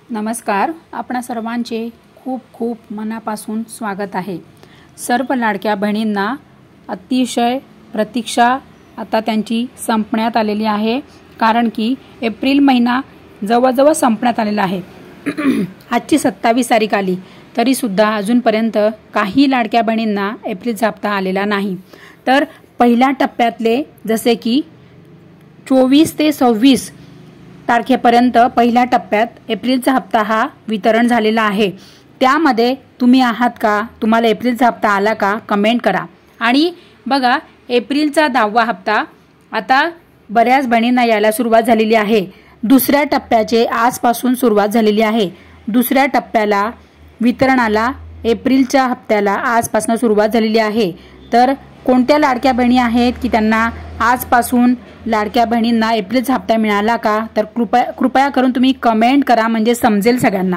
नमस्कार. आपणा सर्वांचे खूप खूप मनापासून स्वागत आहे. सर्व लाडक्या बहिणींना अतिशय प्रतीक्षा आता त्यांची संपण्यात आलेली आहे, कारण की एप्रिल महिना जवळजवळ संपण्यात आलेला आहे. आजची 27 तारीख आली तरी सुद्धा अजूनपर्यंत काही लाडक्या बहिणींना एप्रिलचा हप्ता आलेला नाही. तर पहिल्या टप्प्यातले जसे की 24 ते 26 तारखेपर्यंत पहिल्या टप्प्यात एप्रिलचा हप्ता हा वितरण झालेला आहे. त्यामध्ये तुम्ही आहात का? तुम्हाला एप्रिलचा हप्ता आला का? कमेंट करा. आणि बघा, एप्रिलचा 10वा हप्ता आता बऱ्याच बहिणींना यायला सुरुवात झालेली आहे. दुसऱ्या टप्प्याचे आजपासून सुरुवात झालेली आहे. दुसऱ्या टप्प्याला वितरणाला एप्रिलच्या हप्त्याला आजपासून सुरुवात झालेली आहे. तर कोणत्या लाडक्या बहिणी आहेत की त्यांना आजपासून लाडक्या बहिणींना एप्रिलचा हप्ता मिळाला का? तर कृपया करून तुम्ही कमेंट करा, म्हणजे समजेल सगळ्यांना.